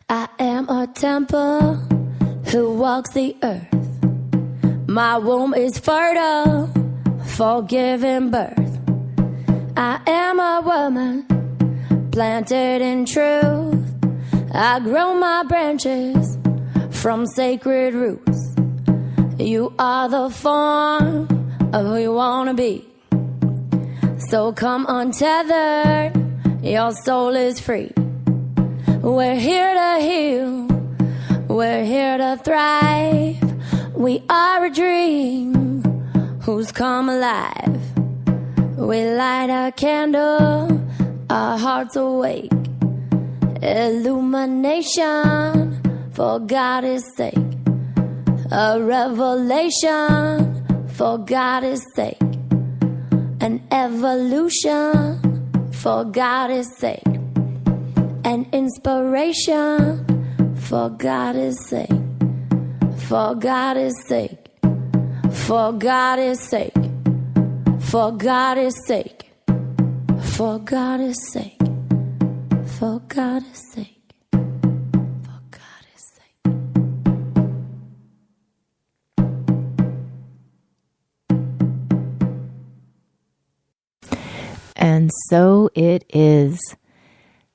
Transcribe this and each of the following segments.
I am a temple who walks the earth. My womb is fertile for giving birth. I am a woman planted in truth. I grow my branches from sacred roots. You are the form of who you want to be. So come untethered, your soul is free. We're here to heal, we're here to thrive. We are a dream who's come alive. We light a candle, our hearts awake. Illumination for God's sake. A revelation for God's sake. An evolution for God's sake. An inspiration for God's sake. For God's sake. For God's sake. For God's sake. For God's sake. For God's sake. For God's sake. And so it is.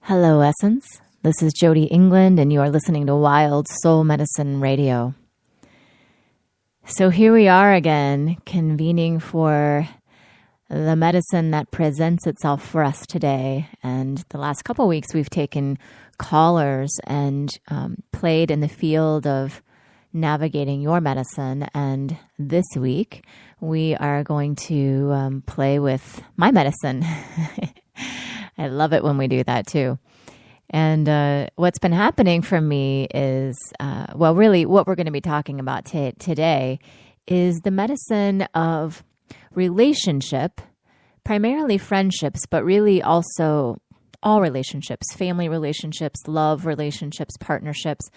Hello, Essence. This is Jody England, and you are listening to Wild Soul Medicine Radio. So here we are again, convening for the medicine that presents itself for us today. And the last couple of weeks, we've taken callers and played in the field of navigating your medicine. And this week, we are going to play with my medicine. I love it when we do that too. And what's been happening for me is, really what we're going to be talking about today is the medicine of relationship, primarily friendships, but really also all relationships, family relationships, love relationships, partnerships,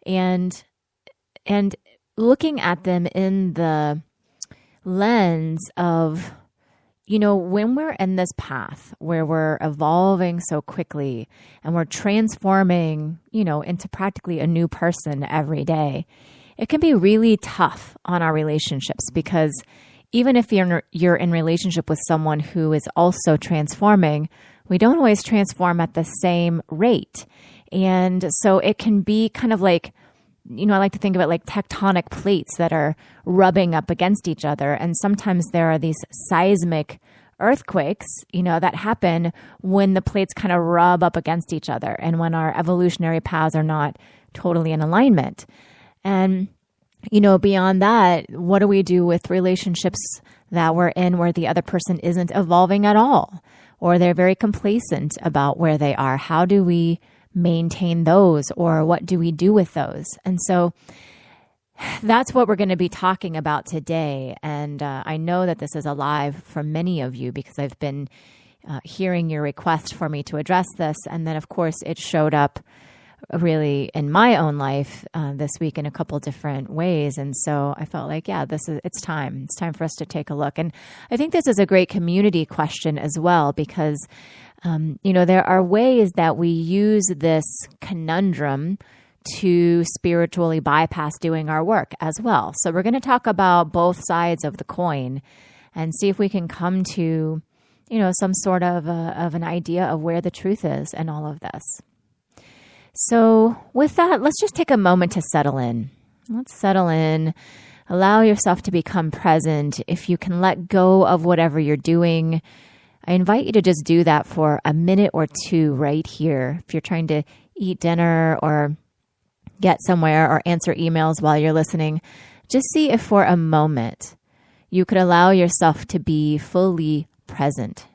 and looking at them in the lens of, when we're in this path where we're evolving so quickly and we're transforming, into practically a new person every day, it can be really tough on our relationships because even if you're in relationship with someone who is also transforming, we don't always transform at the same rate. And so it can be kind of like, I like to think of it like tectonic plates that are rubbing up against each other. And sometimes there are these seismic earthquakes, that happen when the plates kind of rub up against each other and when our evolutionary paths are not totally in alignment. And, beyond that, what do we do with relationships that we're in where the other person isn't evolving at all, or they're very complacent about where they are? How do we maintain those, or what do we do with those? And so that's what we're going to be talking about today. And I know that this is alive for many of you because I've been hearing your request for me to address this. And then, of course, it showed up really in my own life this week in a couple different ways. And so I felt like, it's time. It's time for us to take a look. And I think this is a great community question as well, because there are ways that we use this conundrum to spiritually bypass doing our work as well. So we're going to talk about both sides of the coin and see if we can come to, some sort of an idea of where the truth is in all of this. So with that, let's just take a moment to settle in. Let's settle in. Allow yourself to become present. If you can let go of whatever you're doing, I invite you to just do that for a minute or two right here. If you're trying to eat dinner or get somewhere or answer emails while you're listening, just see if for a moment you could allow yourself to be fully present.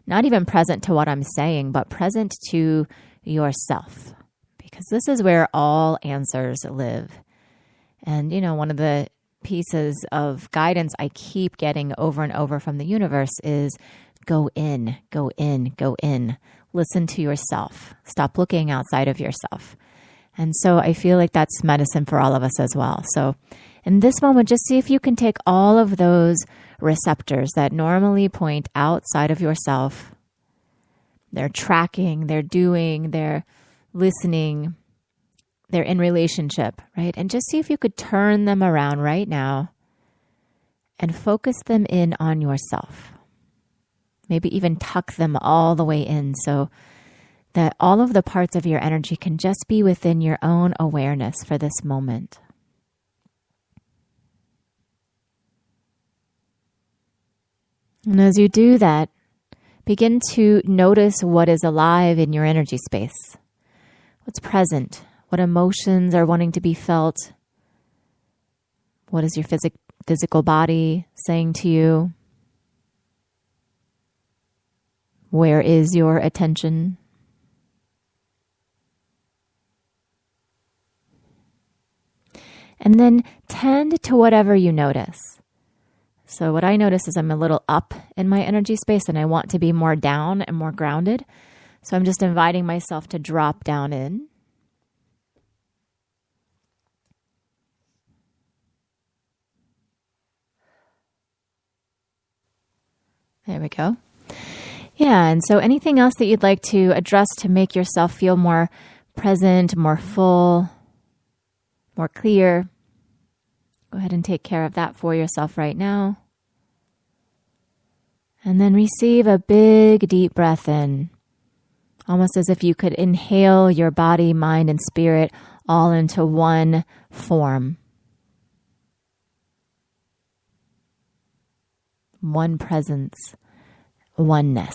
Not even present to what I'm saying, but present to yourself. Because this is where all answers live. And, one of the pieces of guidance I keep getting over and over from the universe is go in, go in, go in. Listen to yourself. Stop looking outside of yourself. And so I feel like that's medicine for all of us as well. So in this moment, just see if you can take all of those receptors that normally point outside of yourself. They're tracking, they're doing, they're listening, they're in relationship, right? And just see if you could turn them around right now and focus them in on yourself. Maybe even tuck them all the way in so that all of the parts of your energy can just be within your own awareness for this moment. And as you do that, begin to notice what is alive in your energy space. What's present? What emotions are wanting to be felt? What is your physical body saying to you? Where is your attention? And then tend to whatever you notice. So what I notice is I'm a little up in my energy space and I want to be more down and more grounded. So I'm just inviting myself to drop down in. There we go. Yeah, and so anything else that you'd like to address to make yourself feel more present, more full, more clear, go ahead and take care of that for yourself right now. And then receive a big, deep breath in, almost as if you could inhale your body, mind, and spirit all into one form. One presence, oneness.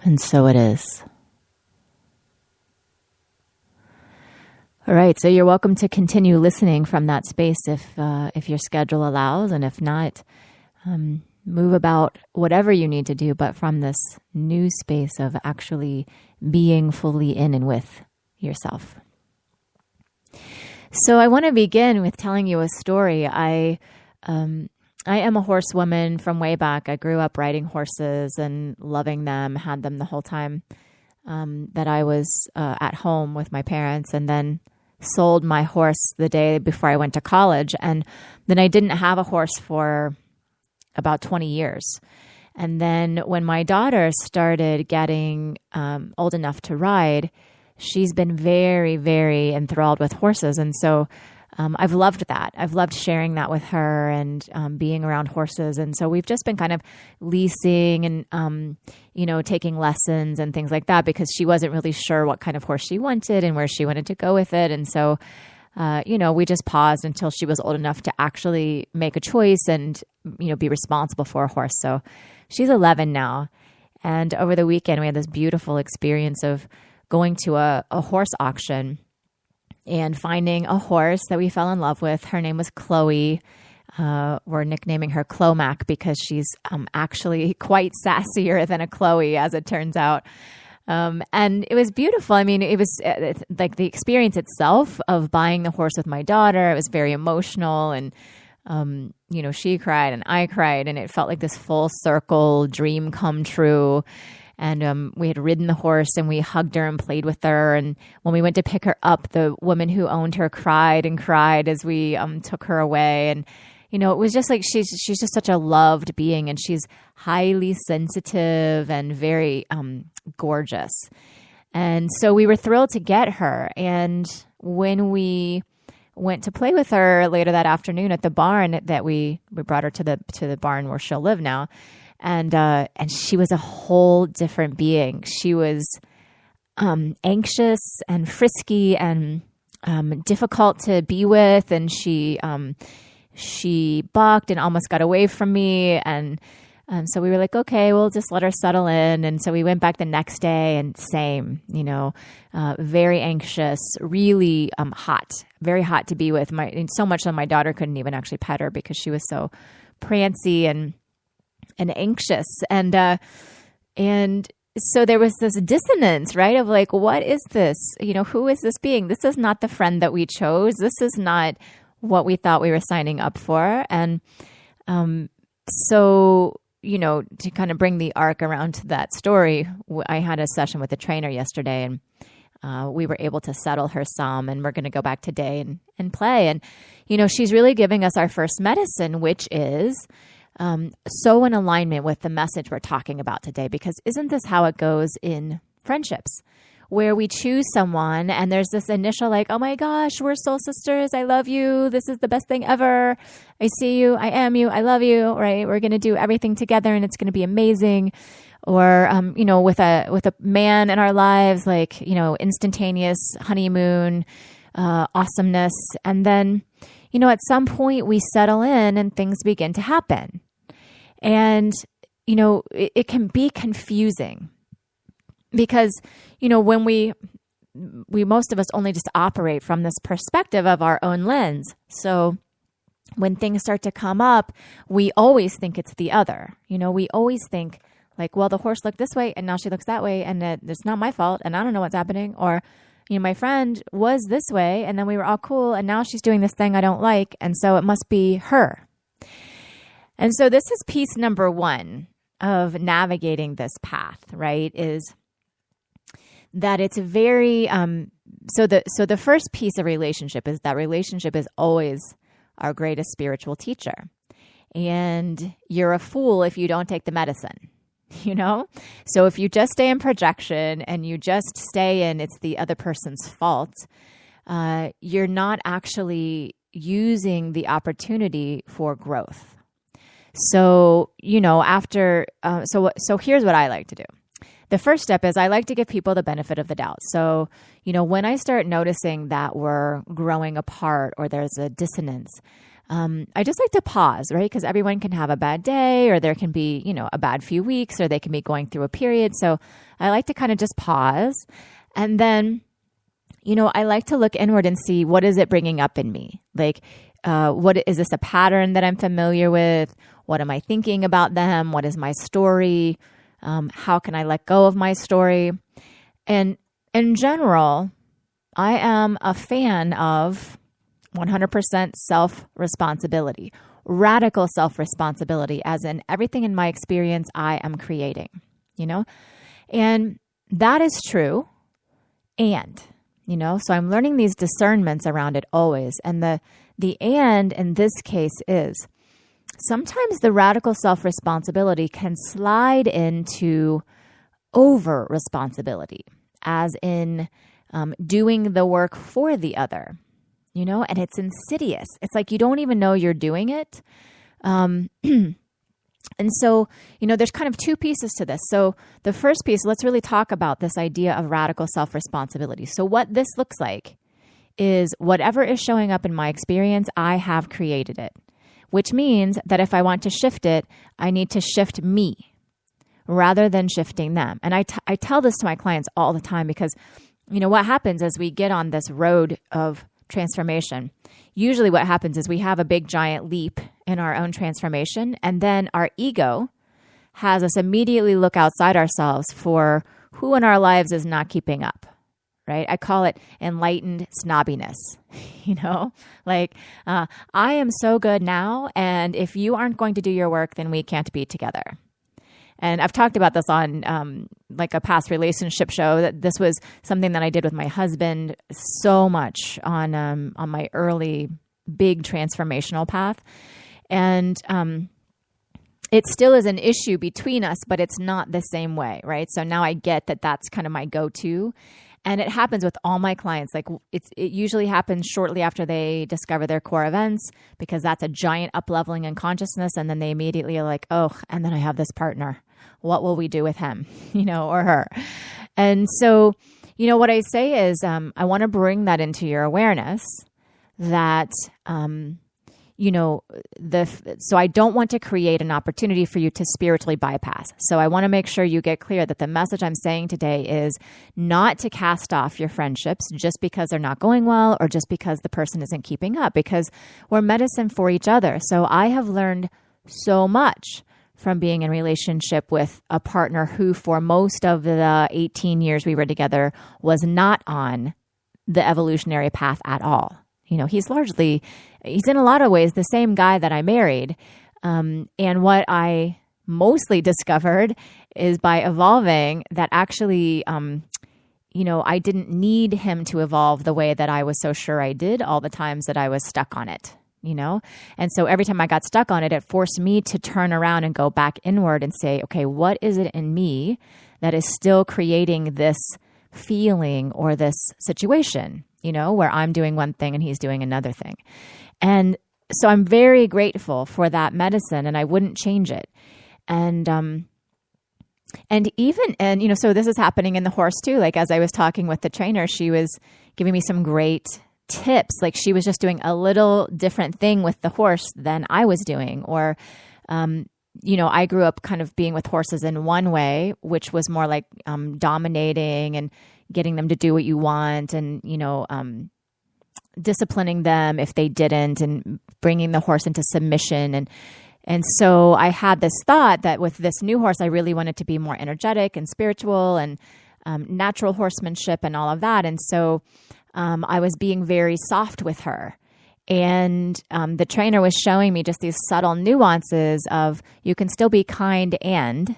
And so it is. All right, so you're welcome to continue listening from that space if your schedule allows, and if not, move about whatever you need to do, but from this new space of actually being fully in and with yourself. So I want to begin with telling you a story. I am a horsewoman from way back. I grew up riding horses and loving them, had them the whole time that I was at home with my parents, and then sold my horse the day before I went to college. And then I didn't have a horse for about 20 years. And then when my daughter started getting old enough to ride, she's been very, very enthralled with horses. And so I've loved that. I've loved sharing that with her and being around horses. And so we've just been kind of leasing and, taking lessons and things like that because she wasn't really sure what kind of horse she wanted and where she wanted to go with it. And so, we just paused until she was old enough to actually make a choice and, be responsible for a horse. So she's 11 now. And over the weekend, we had this beautiful experience of going to a horse auction and finding a horse that we fell in love with. Her name was Chloe. We're nicknaming her Clomac because she's actually quite sassier than a Chloe, as it turns out. And it was beautiful. I mean, it was like the experience itself of buying the horse with my daughter. It was very emotional, and she cried and I cried, and it felt like this full circle dream come true. And we had ridden the horse and we hugged her and played with her. And when we went to pick her up, the woman who owned her cried and cried as we took her away. And, it was just like she's just such a loved being, and she's highly sensitive and very gorgeous. And so we were thrilled to get her. And when we went to play with her later that afternoon at the barn that we brought her to the barn where she'll live now. And she was a whole different being. She was anxious and frisky and difficult to be with, and she balked and almost got away from me. And so we were like, okay, we'll just let her settle in. And so we went back the next day, and same, very anxious, really hot, very hot to be with. So much that my daughter couldn't even actually pet her because she was so prancy and anxious. And so there was this dissonance, right? Of like, what is this? Who is this being? This is not the friend that we chose. This is not what we thought we were signing up for. And so, to kind of bring the arc around to that story, I had a session with a trainer yesterday, and we were able to settle her some, and we're going to go back today and play. And, she's really giving us our first medicine, which is so in alignment with the message we're talking about today, because isn't this how it goes in friendships? where we choose someone and there's this initial like, oh my gosh, we're soul sisters. I love you. This is the best thing ever. I see you. I am you. I love you. Right. We're going to do everything together and it's going to be amazing. Or, with a man in our lives, like, instantaneous honeymoon, awesomeness. And then, at some point we settle in and things begin to happen. And, it can be confusing because, when we most of us only just operate from this perspective of our own lens. So when things start to come up, we always think it's the other. We always think like, well, the horse looked this way and now she looks that way and it's not my fault and I don't know what's happening. Or, my friend was this way and then we were all cool and now she's doing this thing I don't like. And so it must be her. And so this is piece number 1 of navigating this path, right? Is that it's very, so the first piece of relationship is that relationship is always our greatest spiritual teacher. And you're a fool if you don't take the medicine, So if you just stay in projection and you just stay in it's the other person's fault, you're not actually using the opportunity for growth. So, so here's what I like to do. The first step is I like to give people the benefit of the doubt. So, when I start noticing that we're growing apart or there's a dissonance, I just like to pause, right? Because everyone can have a bad day or there can be, a bad few weeks or they can be going through a period. So I like to kind of just pause. And then, I like to look inward and see what is it bringing up in me? Like, what is this a pattern that I'm familiar with? What am I thinking about them? What is my story? How can I let go of my story? And in general, I am a fan of 100% self-responsibility, radical self-responsibility, as in everything in my experience I am creating, And that is true. And, so I'm learning these discernments around it always. And the and in this case is sometimes the radical self-responsibility can slide into over-responsibility, as in doing the work for the other, and it's insidious. It's like you don't even know you're doing it. And so, there's kind of 2 pieces to this. So the first piece, let's really talk about this idea of radical self-responsibility. So what this looks like is whatever is showing up in my experience, I have created it, which means that if I want to shift it, I need to shift me rather than shifting them. And I tell this to my clients all the time because, what happens as we get on this road of transformation, usually what happens is we have a big giant leap in our own transformation, and then our ego has us immediately look outside ourselves for who in our lives is not keeping up, right? I call it enlightened snobbiness, like I am so good now, and if you aren't going to do your work, then we can't be together. And I've talked about this on like a past relationship show, that this was something that I did with my husband so much on my early big transformational path. And it still is an issue between us, but it's not the same way, right? So now I get that that's kind of my go-to. And it happens with all my clients. Like it usually happens shortly after they discover their core events, because that's a giant up-leveling in consciousness. And then they immediately are like, oh, and then I have this partner. What will we do with him, or her? And so, what I say is I want to bring that into your awareness that, so I don't want to create an opportunity for you to spiritually bypass. So I want to make sure you get clear that the message I'm saying today is not to cast off your friendships just because they're not going well or just because the person isn't keeping up, because we're medicine for each other. So I have learned so much from being in relationship with a partner who for most of the 18 years we were together was not on the evolutionary path at all. He's in a lot of ways the same guy that I married. And what I mostly discovered is by evolving that actually, I didn't need him to evolve the way that I was so sure I did all the times that I was stuck on it. And so every time I got stuck on it, it forced me to turn around and go back inward and say, okay, what is it in me that is still creating this feeling or this situation, where I'm doing one thing and he's doing another thing. And so I'm very grateful for that medicine, and I wouldn't change it. And so this is happening in the horse too. Like, as I was talking with the trainer, she was giving me some great tips. Like, she was just doing a little different thing with the horse than I was doing. Or, I grew up kind of being with horses in one way, which was more like dominating and getting them to do what you want, and, disciplining them if they didn't, and bringing the horse into submission. And so I had this thought that with this new horse, I really wanted to be more energetic and spiritual and natural horsemanship and all of that. And so I was being very soft with her. And the trainer was showing me just these subtle nuances of, you can still be kind, and,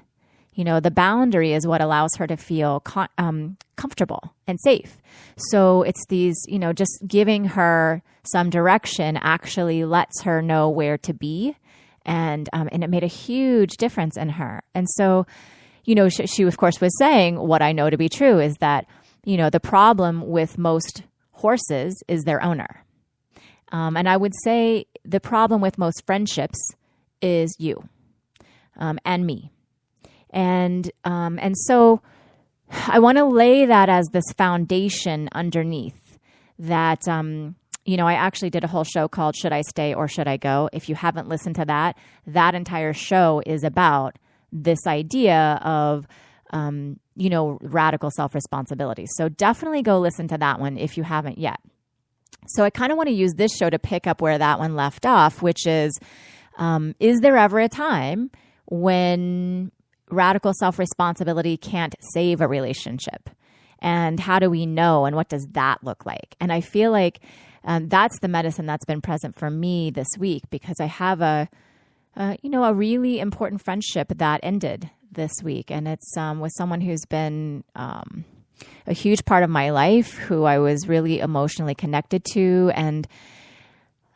the boundary is what allows her to feel comfortable and safe. So it's these, just giving her some direction actually lets her know where to be. And it made a huge difference in her. And so, she of course was saying, what I know to be true is that, the problem with most horses is their owner. And I would say the problem with most friendships is you and me. And so I want to lay that as this foundation underneath that, I actually did a whole show called Should I Stay or Should I Go? If you haven't listened to that, that entire show is about this idea of, radical self-responsibility. So definitely go listen to that one if you haven't yet. So I kind of want to use this show to pick up where that one left off, which is there ever a time when radical self-responsibility can't save a relationship? And how do we know? And what does that look like? And I feel like that's the medicine that's been present for me this week, because I have a really important friendship that ended this week. And it's with someone who's been a huge part of my life, who I was really emotionally connected to. And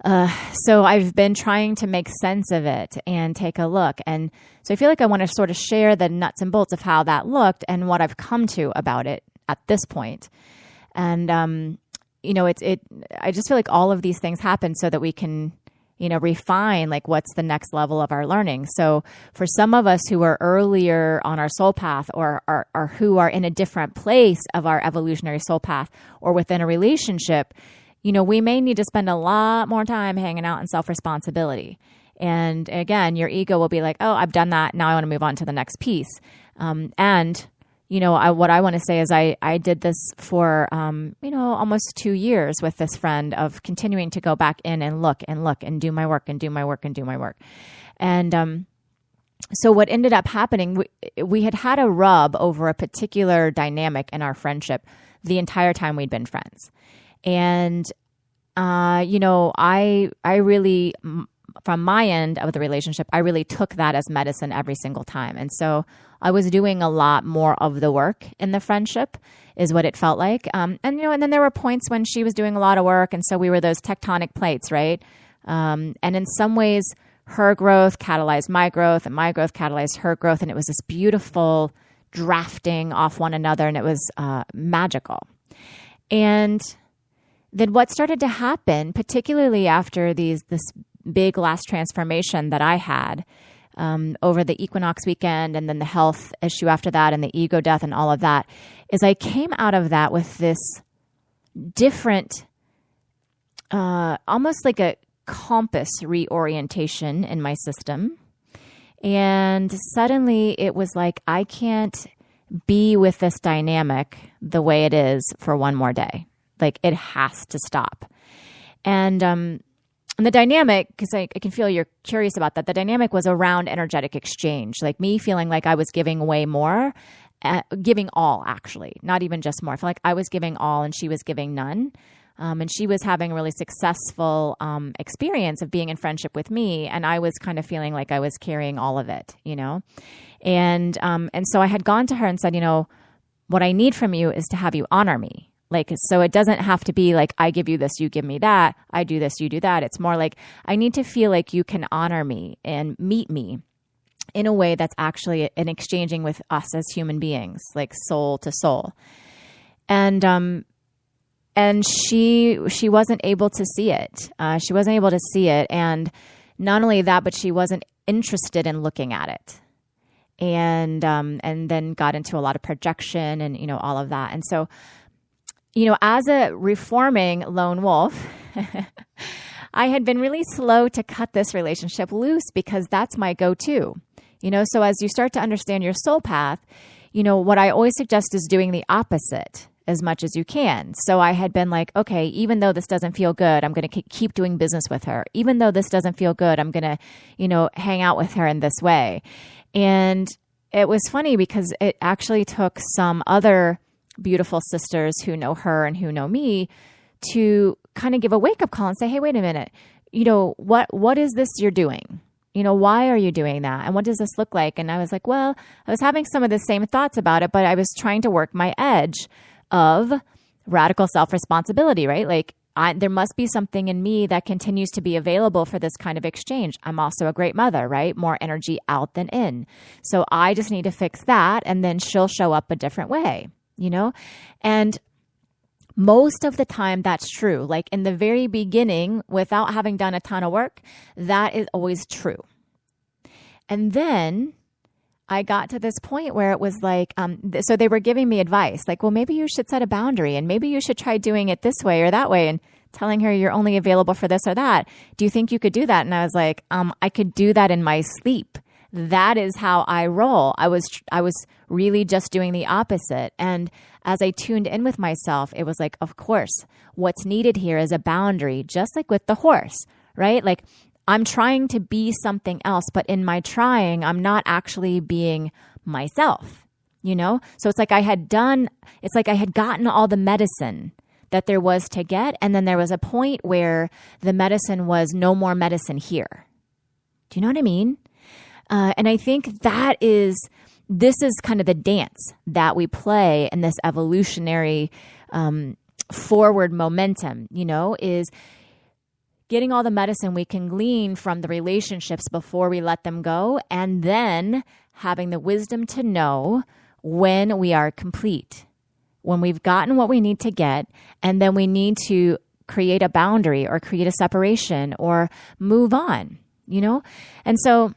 so I've been trying to make sense of it and take a look. And so I feel like I want to sort of share the nuts and bolts of how that looked and what I've come to about it at this point. And, I just feel like all of these things happen so that we can, refine like what's the next level of our learning. So for some of us who are earlier on our soul path, or who are in a different place of our evolutionary soul path, or within a relationship, we may need to spend a lot more time hanging out in self-responsibility. And again, your ego will be like, oh, I've done that. Now I want to move on to the next piece. What I want to say is I did this for, almost 2 years with this friend, of continuing to go back in and look and do my work and do my work and do my work. And so what ended up happening, we had a rub over a particular dynamic in our friendship the entire time we'd been friends. And, I really, from my end of the relationship, I really took that as medicine every single time. And so I was doing a lot more of the work in the friendship, is what it felt like. And then there were points when she was doing a lot of work. And so we were those tectonic plates, right? And in some ways, her growth catalyzed my growth, and my growth catalyzed her growth. And it was this beautiful drafting off one another, and it was magical. And then what started to happen, particularly after this big last transformation that I had over the equinox weekend, and then the health issue after that, and the ego death and all of that, is I came out of that with this different, almost like a compass reorientation in my system. And suddenly it was like, I can't be with this dynamic the way it is for one more day. Like, it has to stop. And the dynamic, because I can feel you're curious about that, the dynamic was around energetic exchange, like me feeling like I was giving way more, giving all, actually, not even just more. I feel like I was giving all and she was giving none. And she was having a really successful experience of being in friendship with me, and I was kind of feeling like I was carrying all of it, And so I had gone to her and said, what I need from you is to have you honor me. Like, so it doesn't have to be like, I give you this, you give me that. I do this, you do that. It's more like, I need to feel like you can honor me and meet me in a way that's actually an exchanging with us as human beings, like soul to soul. And she wasn't able to see it. She wasn't able to see it. And not only that, but she wasn't interested in looking at it. And then got into a lot of projection and, all of that. And so, as a reforming lone wolf, I had been really slow to cut this relationship loose because that's my go-to. So as you start to understand your soul path, what I always suggest is doing the opposite as much as you can. So I had been like, okay, even though this doesn't feel good, I'm going to keep doing business with her. Even though this doesn't feel good, I'm going to, hang out with her in this way. And it was funny because it actually took some other beautiful sisters who know her and who know me to kind of give a wake-up call and say, hey, wait a minute, what is this you're doing? Why are you doing that? And what does this look like? And I was like, well, I was having some of the same thoughts about it, but I was trying to work my edge of radical self-responsibility, right? Like there must be something in me that continues to be available for this kind of exchange. I'm also a great mother, right? More energy out than in. So I just need to fix that. And then she'll show up a different way, And most of the time that's true. Like in the very beginning, without having done a ton of work, that is always true. And then I got to this point where it was like, so they were giving me advice, like, well, maybe you should set a boundary and maybe you should try doing it this way or that way and telling her you're only available for this or that. Do you think you could do that? And I was like, I could do that in my sleep. That is how I roll. I was really just doing the opposite. And as I tuned in with myself, it was like, of course, what's needed here is a boundary, just like with the horse, right? Like I'm trying to be something else, but in my trying, I'm not actually being myself, So it's like I had gotten all the medicine that there was to get. And then there was a point where the medicine was no more medicine here. Do you know what I mean? And I think this is kind of the dance that we play in this evolutionary forward momentum, is getting all the medicine we can glean from the relationships before we let them go, and then having the wisdom to know when we are complete, when we've gotten what we need to get, and then we need to create a boundary or create a separation or move on, And so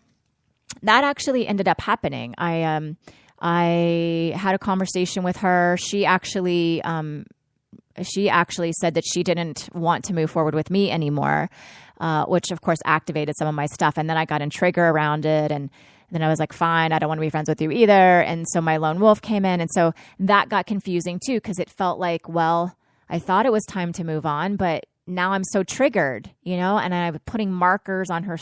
that actually ended up happening. I had a conversation with her. She actually said that she didn't want to move forward with me anymore, which of course activated some of my stuff. And then I got in trigger around it. And then I was like, fine, I don't want to be friends with you either. And so my lone wolf came in. And so that got confusing too, because it felt like, well, I thought it was time to move on, but now I'm so triggered, and I'm putting markers on her,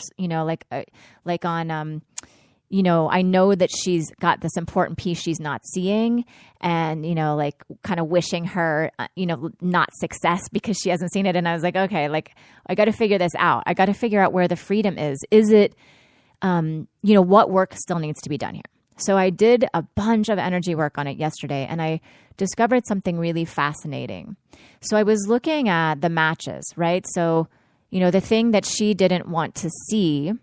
like on, I know that she's got this important piece she's not seeing and, like kind of wishing her, not success because she hasn't seen it. And I was like, okay, like I got to figure this out. I got to figure out where the freedom is. Is it, what work still needs to be done here? So I did a bunch of energy work on it yesterday and I discovered something really fascinating. So I was looking at the matches, right? So, the thing that she didn't want to see,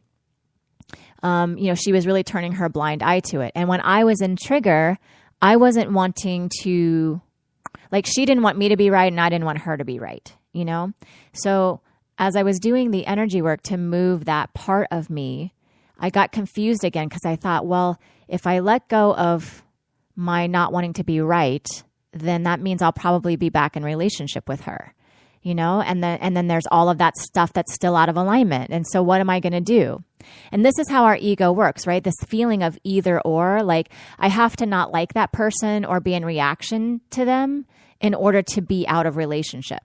she was really turning her blind eye to it. And when I was in trigger, I wasn't wanting to, like, she didn't want me to be right and I didn't want her to be right, So as I was doing the energy work to move that part of me, I got confused again because I thought, well, if I let go of my not wanting to be right, then that means I'll probably be back in relationship with her, and then there's all of that stuff that's still out of alignment. And so what am I going to do? And this is how our ego works, right? This feeling of either or, like I have to not like that person or be in reaction to them in order to be out of relationship.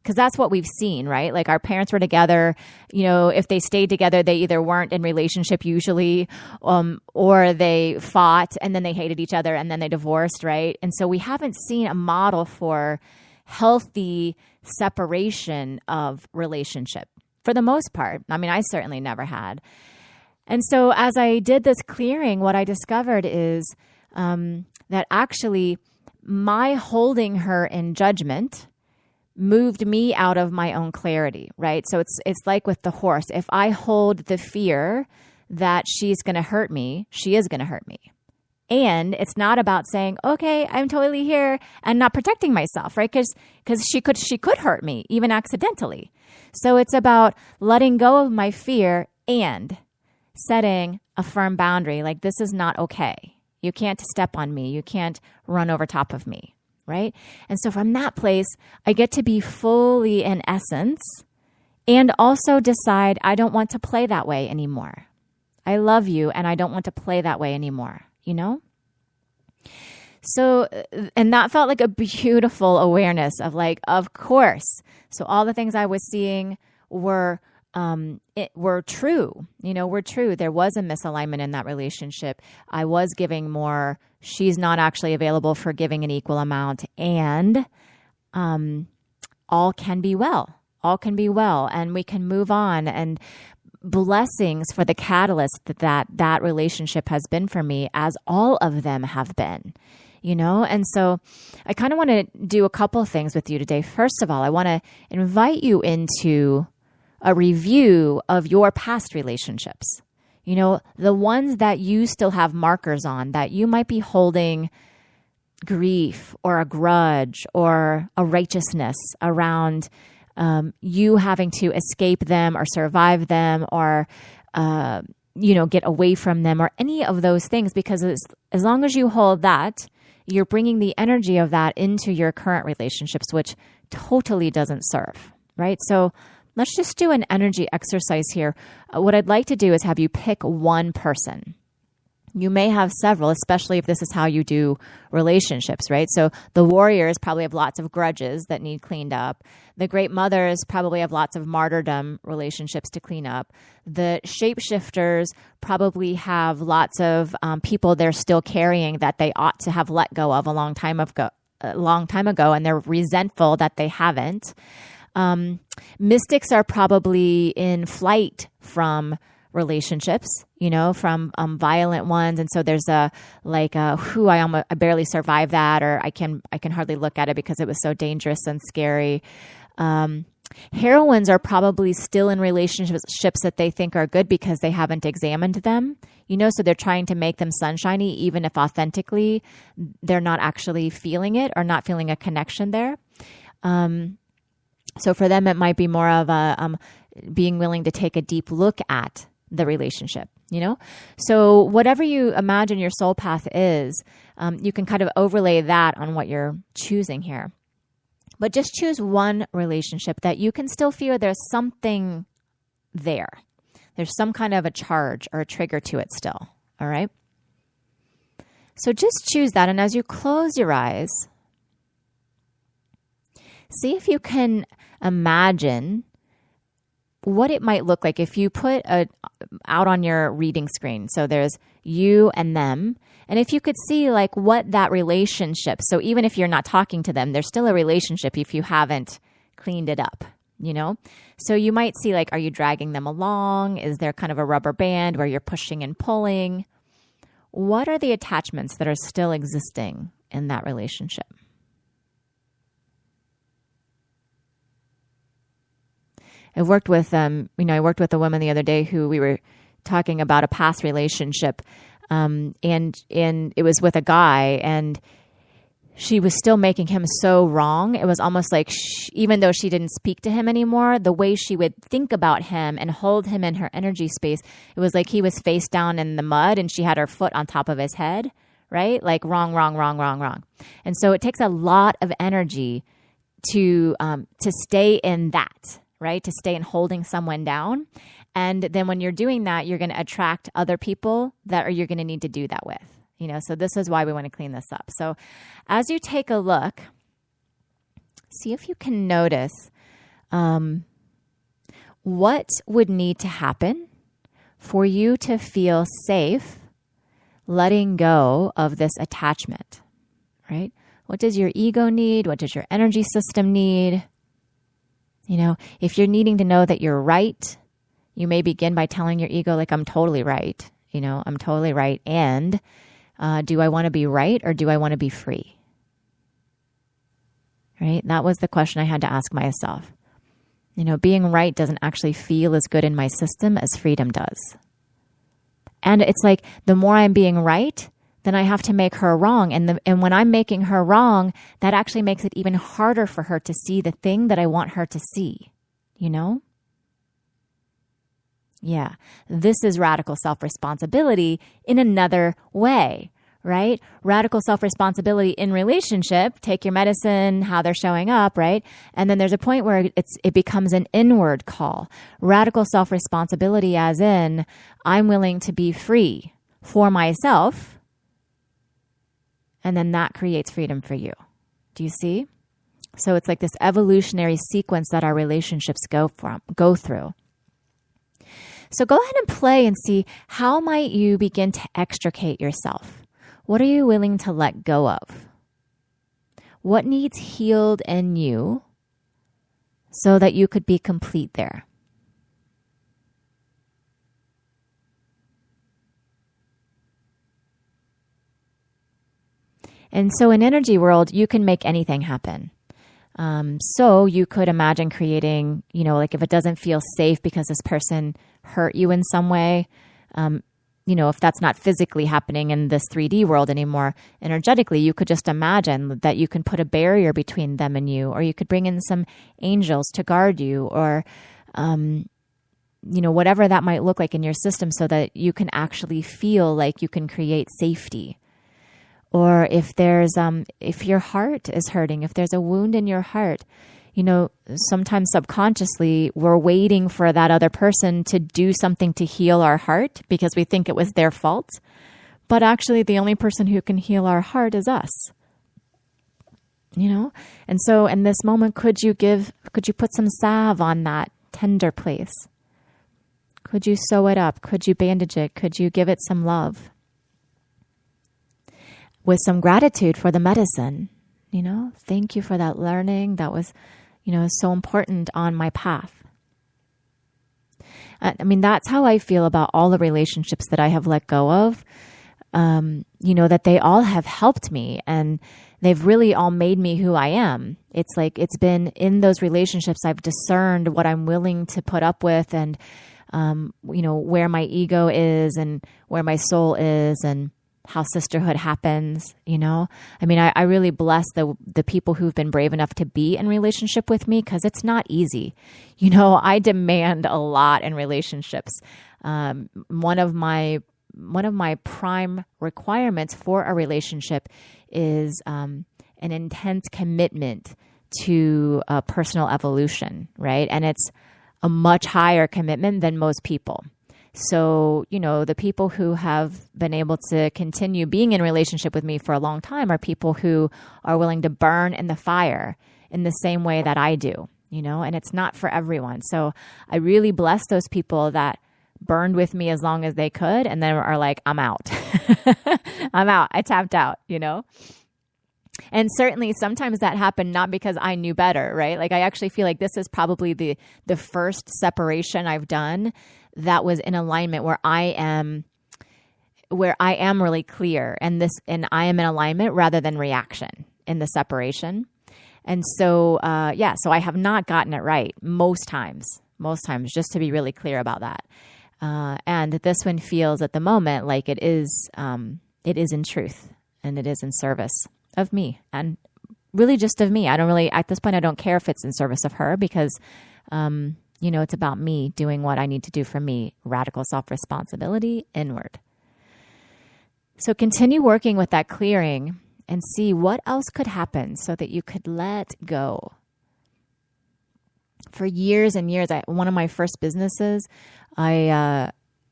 Because that's what we've seen, right? Like our parents were together, if they stayed together, they either weren't in relationship usually, or they fought and then they hated each other and then they divorced, right? And so we haven't seen a model for healthy separation of relationship for the most part. I mean, I certainly never had. And so as I did this clearing, what I discovered is that actually my holding her in judgment moved me out of my own clarity, right? So it's like with the horse. If I hold the fear that she's going to hurt me, she is going to hurt me. And it's not about saying, okay, I'm totally here and not protecting myself, right? Because she could hurt me, even accidentally. So it's about letting go of my fear and setting a firm boundary. Like, this is not okay. You can't step on me. You can't run over top of me, right? And so from that place, I get to be fully in essence and also decide I don't want to play that way anymore. I love you and I don't want to play that way anymore, you know? So, and that felt like a beautiful awareness of like, of course. So all the things I was seeing were true, were true. There was a misalignment in that relationship. I was giving more. She's not actually available for giving an equal amount. And all can be well. All can be well. And we can move on. And blessings for the catalyst that relationship has been for me, as all of them have been. And so I kind of want to do a couple of things with you today. First of all, I want to invite you into a review of your past relationships. The ones that you still have markers on, that you might be holding grief or a grudge or a righteousness around, you having to escape them or survive them or, get away from them or any of those things, because as long as you hold that, you're bringing the energy of that into your current relationships, which totally doesn't serve, right? So let's just do an energy exercise here. What I'd like to do is have you pick one person. You may have several, especially if this is how you do relationships, right? So the warriors probably have lots of grudges that need cleaned up. The great mothers probably have lots of martyrdom relationships to clean up. The shapeshifters probably have lots of people they're still carrying that they ought to have let go of a long time ago, and they're resentful that they haven't. Mystics are probably in flight from relationships, from violent ones, and so there's I barely survived that, or I can hardly look at it because it was so dangerous and scary. Heroines are probably still in relationships that they think are good because they haven't examined them, so they're trying to make them sunshiny, even if authentically they're not actually feeling it or not feeling a connection there. So for them, it might be more of a being willing to take a deep look at the relationship, So whatever you imagine your soul path is, you can kind of overlay that on what you're choosing here. But just choose one relationship that you can still feel there's something there. There's some kind of a charge or a trigger to it still, all right? So just choose that. And as you close your eyes, see if you can imagine what it might look like if you put out on your reading screen. So there's you and them. And if you could see like what that relationship, so even if you're not talking to them, there's still a relationship if you haven't cleaned it up, So you might see like, are you dragging them along? Is there kind of a rubber band where you're pushing and pulling? What are the attachments that are still existing in that relationship? I worked with a woman the other day who we were talking about a past relationship, and it was with a guy, and she was still making him so wrong. It was almost like even though she didn't speak to him anymore, the way she would think about him and hold him in her energy space, it was like he was face down in the mud and she had her foot on top of his head, right? Like wrong. And so it takes a lot of energy to stay in that, right? To stay in holding someone down. And then when you're doing that, you're going to attract other people that you're going to need to do that with, so this is why we want to clean this up. So as you take a look, see if you can notice what would need to happen for you to feel safe letting go of this attachment, right? What does your ego need? What does your energy system need? If you're needing to know that you're right, you may begin by telling your ego, like, I'm totally right. I'm totally right. And do I want to be right or do I want to be free? Right? That was the question I had to ask myself. Being right doesn't actually feel as good in my system as freedom does. And it's like the more I'm being right, then I have to make her wrong. And when I'm making her wrong, that actually makes it even harder for her to see the thing that I want her to see, you know? Yeah, this is radical self-responsibility in another way, right? Radical self-responsibility in relationship, take your medicine, how they're showing up, right? And then there's a point where it becomes an inward call. Radical self-responsibility as in, I'm willing to be free for myself, and then that creates freedom for you. Do you see? So it's like this evolutionary sequence that our relationships go through. So go ahead and play and see, how might you begin to extricate yourself? What are you willing to let go of? What needs healed in you so that you could be complete there? And so in energy world, you can make anything happen. So you could imagine creating, like if it doesn't feel safe because this person hurt you in some way, if that's not physically happening in this 3D world anymore, energetically, you could just imagine that you can put a barrier between them and you, or you could bring in some angels to guard you, or, whatever that might look like in your system so that you can actually feel like you can create safety. Or if if your heart is hurting, if there's a wound in your heart, sometimes subconsciously we're waiting for that other person to do something to heal our heart because we think it was their fault. But actually the only person who can heal our heart is us. And so in this moment, could you put some salve on that tender place? Could you sew it up? Could you bandage it? Could you give it some love? With some gratitude for the medicine, thank you for that learning. That was, so important on my path. That's how I feel about all the relationships that I have let go of. That they all have helped me and they've really all made me who I am. It's like, it's been in those relationships I've discerned what I'm willing to put up with and, where my ego is and where my soul is and how sisterhood happens, I really bless the people who've been brave enough to be in relationship with me, because it's not easy. I demand a lot in relationships. One of my prime requirements for a relationship is an intense commitment to personal evolution, right? And it's a much higher commitment than most people. So, the people who have been able to continue being in relationship with me for a long time are people who are willing to burn in the fire in the same way that I do, and it's not for everyone. So I really bless those people that burned with me as long as they could and then are like, I'm out. I'm out. I tapped out, And certainly sometimes that happened not because I knew better, right? Like I actually feel like this is probably the first separation I've done that was in alignment where I am really clear and I am in alignment rather than reaction in the separation. And so, so I have not gotten it right most times, just to be really clear about that. And this one feels at the moment like it is in truth and it is in service of me and really just of me. At this point, I don't care if it's in service of her because, it's about me doing what I need to do for me. Radical self-responsibility inward. So continue working with that clearing and see what else could happen so that you could let go. For years and years, one of my first businesses, I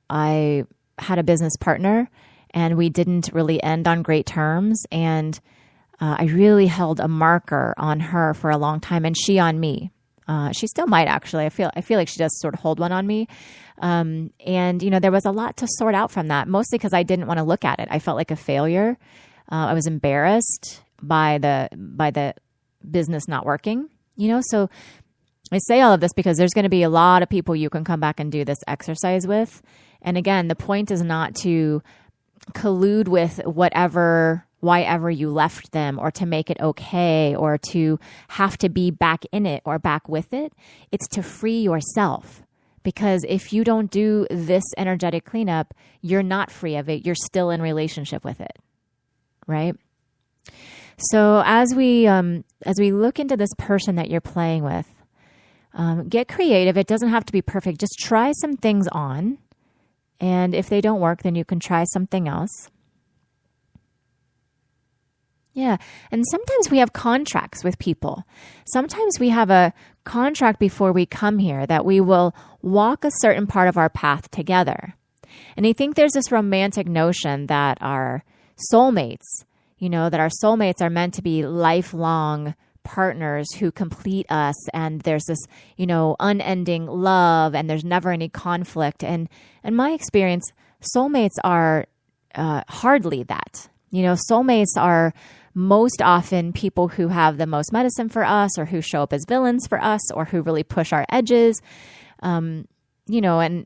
had a business partner and we didn't really end on great terms. And I really held a marker on her for a long time and she on me. She still might actually. I feel like she does sort of hold one on me. And there was a lot to sort out from that, mostly because I didn't want to look at it. I felt like a failure. I was embarrassed by the business not working, so I say all of this because there's going to be a lot of people you can come back and do this exercise with. And again, the point is not to collude with why ever you left them or to make it okay or to have to be back in it or back with it. It's to free yourself. Because if you don't do this energetic cleanup, you're not free of it. You're still in relationship with it. right? So as we look into this person that you're playing with, get creative. It doesn't have to be perfect. Just try some things on. And if they don't work, then you can try something else. Yeah. And sometimes we have contracts with people. Sometimes we have a contract before we come here that we will walk a certain part of our path together. And I think there's this romantic notion that our soulmates, that our soulmates are meant to be lifelong partners who complete us. And there's this, unending love and there's never any conflict. And in my experience, soulmates are hardly that. Soulmates are most often people who have the most medicine for us or who show up as villains for us or who really push our edges. And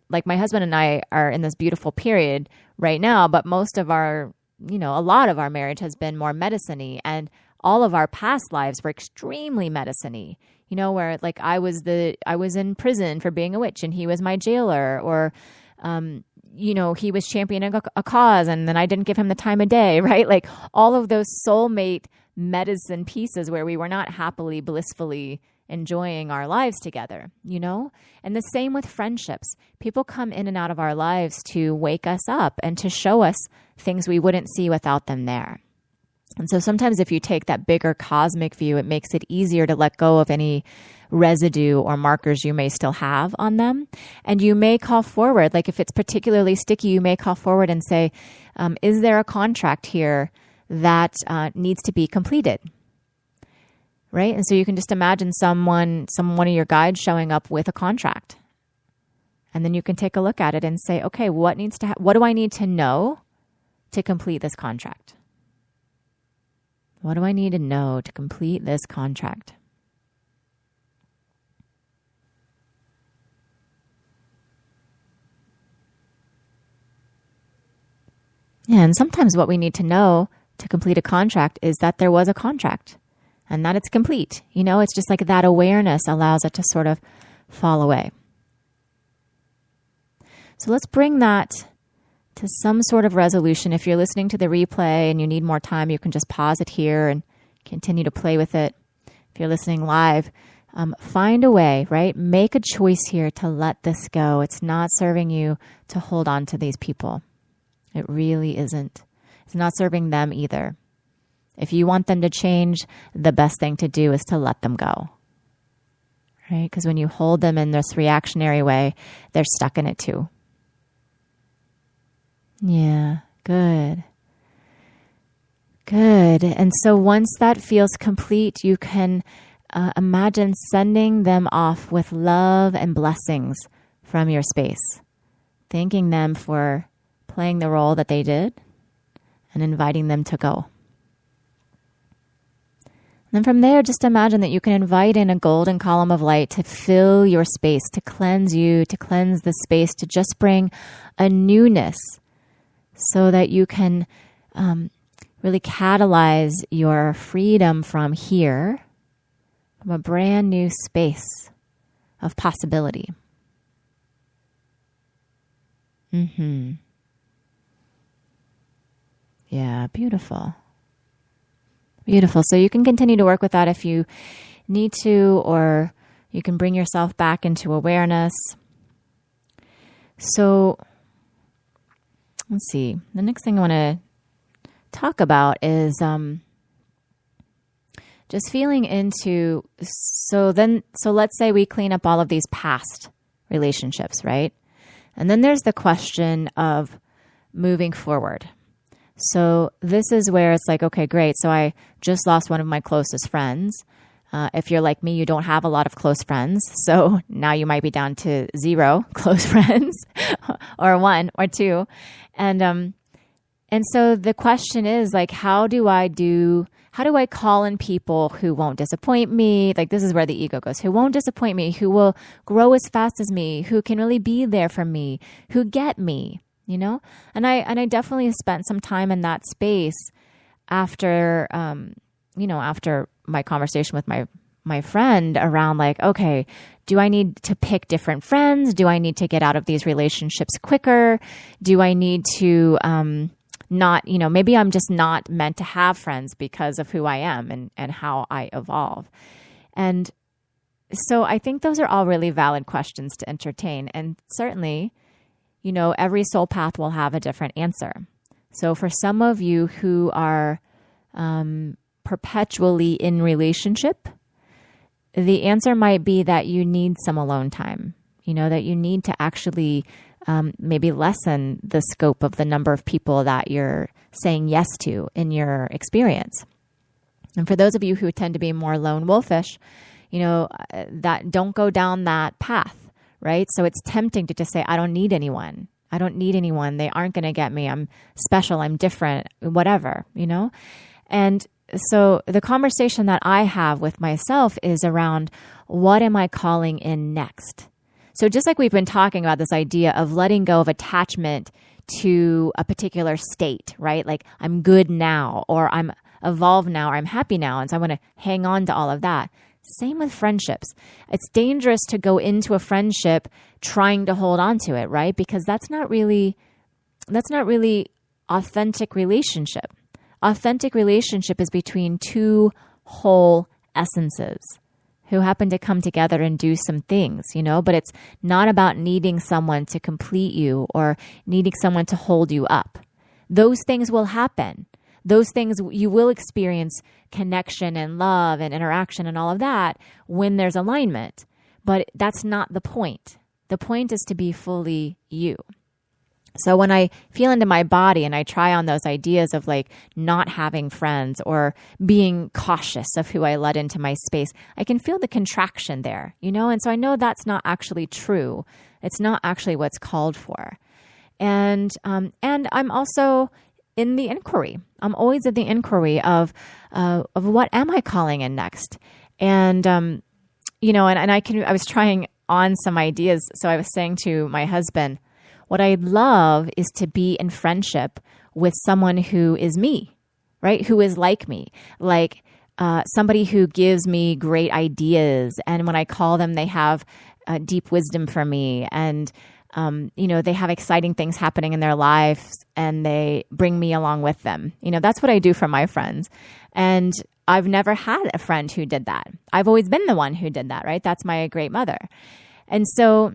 like my husband and I are in this beautiful period right now, but most of our, a lot of our marriage has been more medicine-y, and all of our past lives were extremely medicine-y, where like I was in prison for being a witch and he was my jailer, or, he was championing a cause and then I didn't give him the time of day, right? Like all of those soulmate medicine pieces where we were not happily, blissfully enjoying our lives together, And the same with friendships. People come in and out of our lives to wake us up and to show us things we wouldn't see without them there. And so sometimes if you take that bigger cosmic view, it makes it easier to let go of any residue or markers you may still have on them. And you may call forward, like if it's particularly sticky, you may call forward and say, is there a contract here that needs to be completed? Right? And so you can just imagine one of your guides showing up with a contract. And then you can take a look at it and say, okay, what do I need to know to complete this contract? What do I need to know to complete this contract? Yeah, and sometimes what we need to know to complete a contract is that there was a contract and that it's complete. It's just like that awareness allows it to sort of fall away. So let's bring that to some sort of resolution. If you're listening to the replay and you need more time, you can just pause it here and continue to play with it. If you're listening live, find a way, right? Make a choice here to let this go. It's not serving you to hold on to these people. It really isn't. It's not serving them either. If you want them to change, the best thing to do is to let them go. Right? Because when you hold them in this reactionary way, they're stuck in it too. Yeah, good. Good. And so once that feels complete, you can imagine sending them off with love and blessings from your space, thanking them for playing the role that they did and inviting them to go. And then from there, just imagine that you can invite in a golden column of light to fill your space, to cleanse you, to cleanse the space, to just bring a newness so that you can really catalyze your freedom from here, from a brand new space of possibility. Yeah, beautiful. Beautiful. So you can continue to work with that if you need to, or you can bring yourself back into awareness. So let's see. The next thing I want to talk about is just feeling into, so let's say we clean up all of these past relationships, right? And then there's the question of moving forward. So this is where it's like, okay, great. So I just lost one of my closest friends. If you're like me, you don't have a lot of close friends. So now you might be down to 0 close friends or 1 or 2. And so the question is like, how do I call in people who won't disappoint me? Like this is where the ego goes, who won't disappoint me, who will grow as fast as me, who can really be there for me, who get me. And I definitely spent some time in that space after, after my conversation with my friend around like, okay, do I need to pick different friends? Do I need to get out of these relationships quicker? Do I need to not, maybe I'm just not meant to have friends because of who I am and how I evolve. And so I think those are all really valid questions to entertain. And certainly, every soul path will have a different answer. So for some of you who are perpetually in relationship, the answer might be that you need some alone time, that you need to actually maybe lessen the scope of the number of people that you're saying yes to in your experience. And for those of you who tend to be more lone wolfish, that don't go down that path, right? So it's tempting to just say, I don't need anyone. I don't need anyone. They aren't going to get me. I'm special. I'm different, whatever, And so the conversation that I have with myself is around, what am I calling in next? So just like we've been talking about this idea of letting go of attachment to a particular state, right? Like I'm good now, or I'm evolved now, or I'm happy now. And so I want to hang on to all of that. Same with friendships. It's dangerous to go into a friendship trying to hold on to it, right? Because that's not really authentic relationship. Authentic relationship is between two whole essences who happen to come together and do some things, but it's not about needing someone to complete you or needing someone to hold you up. Those things will happen. Those things, you will experience connection and love and interaction and all of that when there's alignment. But that's not the point. The point is to be fully you. So when I feel into my body and I try on those ideas of like not having friends or being cautious of who I let into my space, I can feel the contraction there, And so I know that's not actually true. It's not actually what's called for. And I'm also in the inquiry. I'm always in the inquiry of what am I calling in next? And, and I was trying on some ideas. So I was saying to my husband, what I'd love is to be in friendship with someone who is me, right? Who is like me, like somebody who gives me great ideas. And when I call them, they have deep wisdom for me. And, they have exciting things happening in their lives and they bring me along with them. That's what I do for my friends. And I've never had a friend who did that. I've always been the one who did that, right? That's my great mother. And so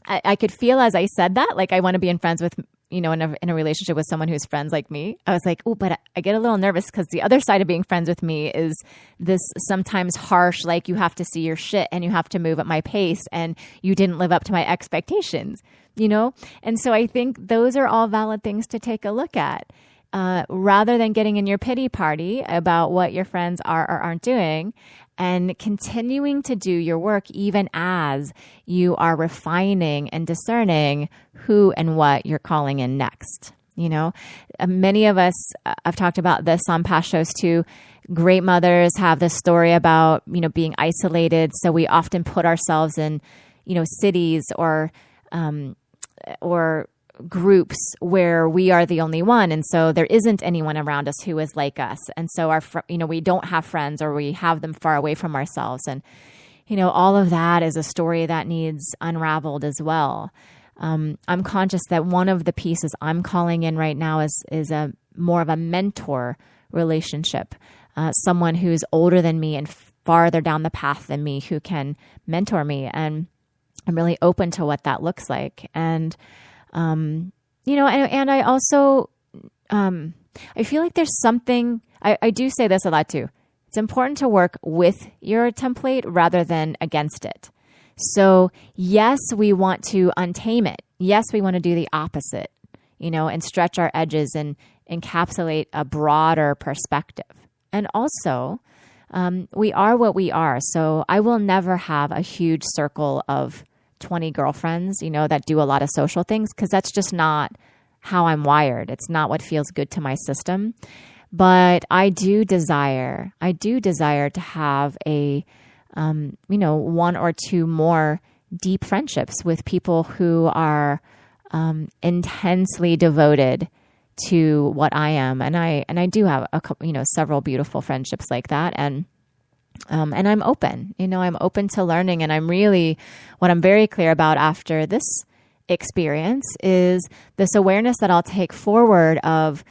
I could feel as I said that, like I want to be in friends with, in a relationship with someone who's friends like me. I was like, oh, but I get a little nervous because the other side of being friends with me is this sometimes harsh, like you have to see your shit and you have to move at my pace and you didn't live up to my expectations, And so I think those are all valid things to take a look at. Rather than getting in your pity party about what your friends are or aren't doing, and continuing to do your work even as you are refining and discerning who and what you're calling in next. Many of us, I've talked about this on past shows too, great mothers have this story about, being isolated. So we often put ourselves in, cities or groups where we are the only one. And so there isn't anyone around us who is like us. And so we don't have friends or we have them far away from ourselves. And, all of that is a story that needs unraveled as well. I'm conscious that one of the pieces I'm calling in right now is a more of a mentor relationship, someone who's older than me and farther down the path than me who can mentor me. And I'm really open to what that looks like. And, and I also, I feel like there's something, I do say this a lot too. It's important to work with your template rather than against it. So yes, we want to untame it. Yes, we want to do the opposite, and stretch our edges and encapsulate a broader perspective. And also, we are what we are. So I will never have a huge circle of 20 girlfriends, that do a lot of social things, because that's just not how I'm wired. It's not what feels good to my system. But I do desire to have a, one or two more deep friendships with people who are intensely devoted to what I am. And I do have several beautiful friendships like that. And I'm open, I'm open to learning. And what I'm very clear about after this experience is this awareness that I'll take forward of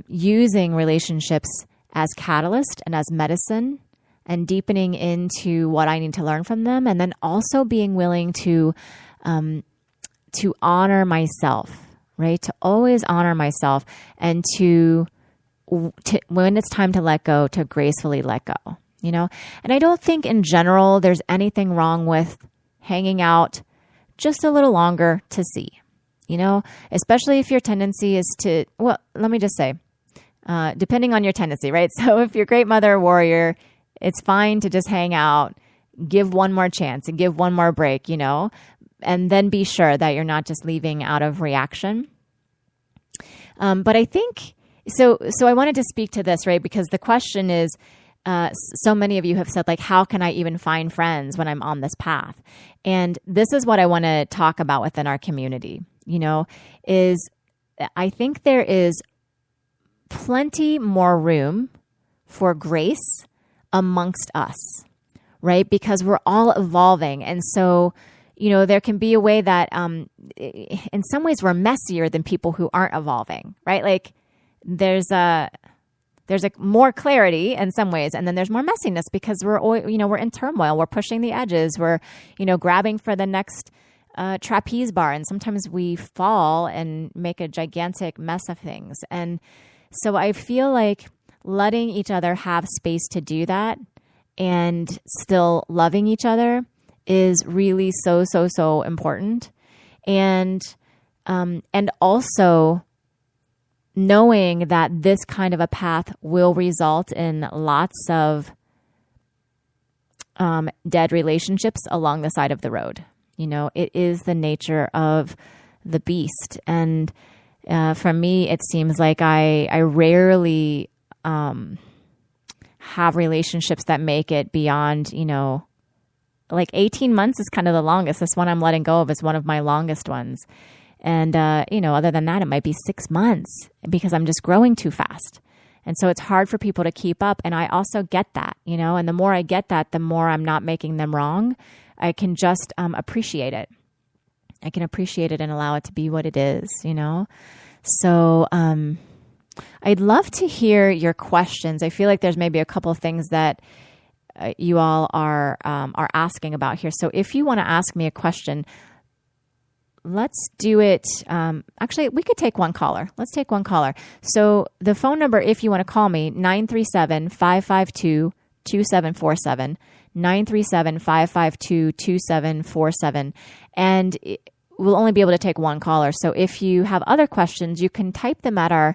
using relationships as catalyst and as medicine and deepening into what I need to learn from them. And then also being willing to honor myself, right? To always honor myself and to when it's time to let go, to gracefully let go, you know? And I don't think in general there's anything wrong with hanging out just a little longer to see, you know, especially if your tendency is to, well, let me just say, depending on your tendency, right? So if you're great mother warrior, it's fine to just hang out, give one more chance and give one more break, you know, and then be sure that you're not just leaving out of reaction. But I think, so I wanted to speak to this, right? Because the question is, so many of you have said, like, how can I even find friends when I'm on this path? And this is what I want to talk about within our community, you know, is I think there is plenty more room for grace amongst us, right? Because we're all evolving. And so, you know, there can be a way that in some ways we're messier than people who aren't evolving, right? Like there's a more clarity in some ways, and then there's more messiness because we're in turmoil. We're pushing the edges. We're, you know, grabbing for the next trapeze bar, and sometimes we fall and make a gigantic mess of things. And so I feel like letting each other have space to do that and still loving each other is really so important. And also knowing that this kind of a path will result in lots of dead relationships along the side of the road. You know, it is the nature of the beast. And for me, it seems like I rarely have relationships that make it beyond, you know, like 18 months is kind of the longest. This one I'm letting go of is one of my longest ones. And, you know, other than that, it might be 6 months because I'm just growing too fast. And so it's hard for people to keep up. And I also get that, you know, and the more I get that, the more I'm not making them wrong. I can just appreciate it. I can appreciate it and allow it to be what it is, you know? So I'd love to hear your questions. I feel like there's maybe a couple of things that you all are asking about here. So if you want to ask me a question, let's do it. Actually, we could take one caller. Let's take one caller. So the phone number, if you want to call me, 937-552-2747, 937-552-2747. And we'll only be able to take one caller. So if you have other questions, you can type them on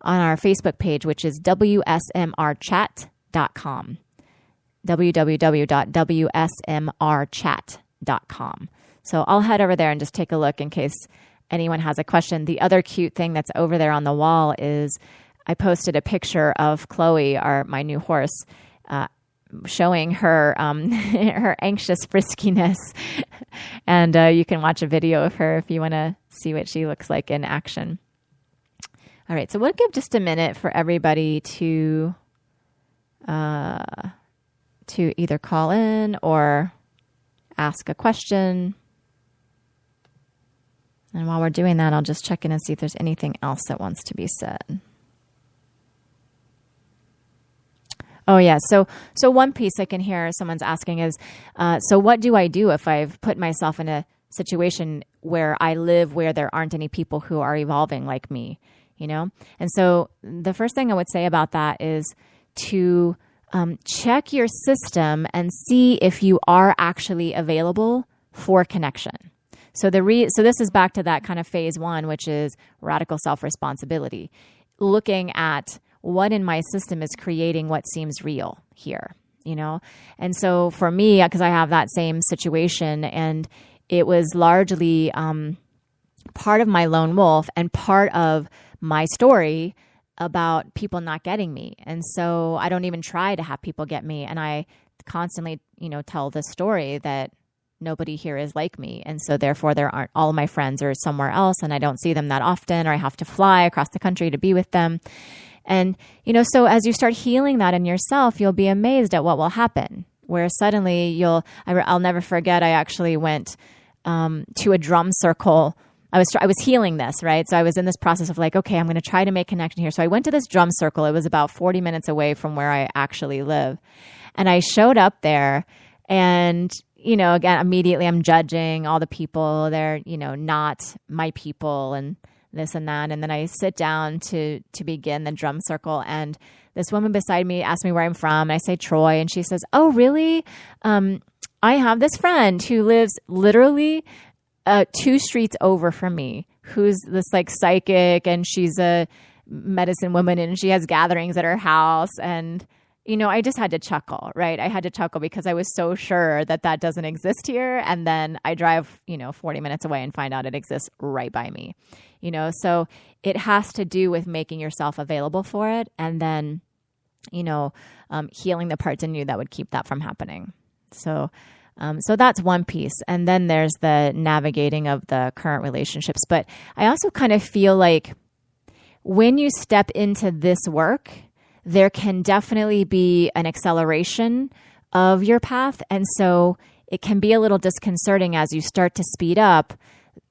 our Facebook page, which is WSMRchat.com. www.WSMRchat.com. So I'll head over there and just take a look in case anyone has a question. The other cute thing that's over there on the wall is I posted a picture of Chloe, my new horse, showing her her anxious friskiness. And you can watch a video of her if you want to see what she looks like in action. All right, so we'll give just a minute for everybody to either call in or ask a question. And while we're doing that, I'll just check in and see if there's anything else that wants to be said. Oh, yeah. So one piece I can hear someone's asking is, so what do I do if I've put myself in a situation where I live where there aren't any people who are evolving like me, you know? And so the first thing I would say about that is to check your system and see if you are actually available for connection. So so this is back to that kind of phase one, which is radical self-responsibility, looking at what in my system is creating what seems real here, you know? And so for me, because I have that same situation, and it was largely part of my lone wolf and part of my story about people not getting me. And so I don't even try to have people get me. And I constantly, you know, tell the story that nobody here is like me. And so therefore all of my friends are somewhere else and I don't see them that often, or I have to fly across the country to be with them. And, you know, so as you start healing that in yourself, you'll be amazed at what will happen, where suddenly I'll never forget, I actually went to a drum circle. I was healing this, right? So I was in this process of like, okay, I'm going to try to make connection here. So I went to this drum circle. It was about 40 minutes away from where I actually live. And I showed up there and, again, immediately I'm judging all the people. They're, not my people and this and that. And then I sit down to begin the drum circle. And this woman beside me asked me where I'm from. And I say Troy. And she says, oh, really? I have this friend who lives literally 2 streets over from me, who's this like psychic, and she's a medicine woman and she has gatherings at her house. And, I just had to chuckle, right? I had to chuckle because I was so sure that doesn't exist here. And then I drive, 40 minutes away and find out it exists right by me, so it has to do with making yourself available for it. And then, healing the parts in you that would keep that from happening. So that's one piece. And then there's the navigating of the current relationships. But I also kind of feel like when you step into this work, there can definitely be an acceleration of your path. And so it can be a little disconcerting as you start to speed up.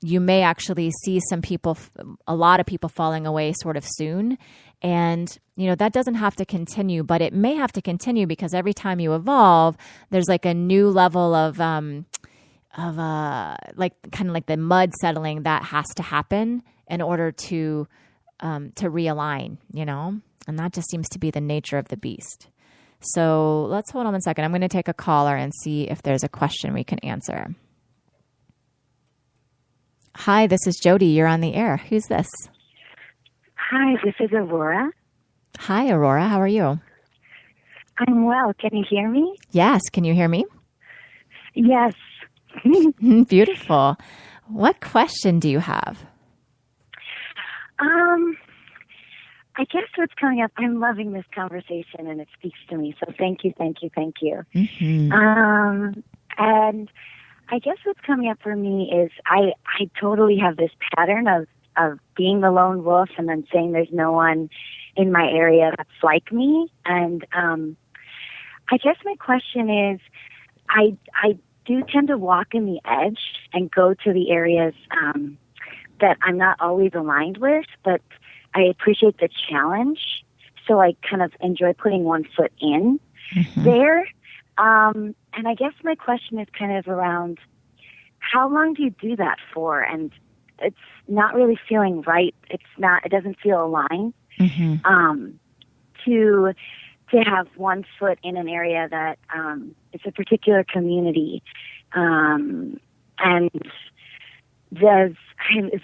You may actually see a lot of people falling away sort of soon. And, that doesn't have to continue, but it may have to continue because every time you evolve, there's like a new level of like kind of like the mud settling that has to happen in order to realign, and that just seems to be the nature of the beast. So let's hold on one second. I'm going to take a caller and see if there's a question we can answer. Hi, this is Jody. You're on the air. Who's this? Hi, this is Aurora. Hi, Aurora. How are you? I'm well. Can you hear me? Yes. Can you hear me? Yes. Beautiful. What question do you have? I guess what's coming up, I'm loving this conversation and it speaks to me. So thank you. Mm-hmm. And I guess what's coming up for me is I totally have this pattern of being the lone wolf and then saying there's no one in my area that's like me. And I guess my question is, I do tend to walk in the edge and go to the areas that I'm not always aligned with, but I appreciate the challenge. So I kind of enjoy putting one foot in there. And I guess my question is kind of around how long do you do that for? And it's not really feeling right. It doesn't feel aligned. To have one foot in an area that it's a particular community. And is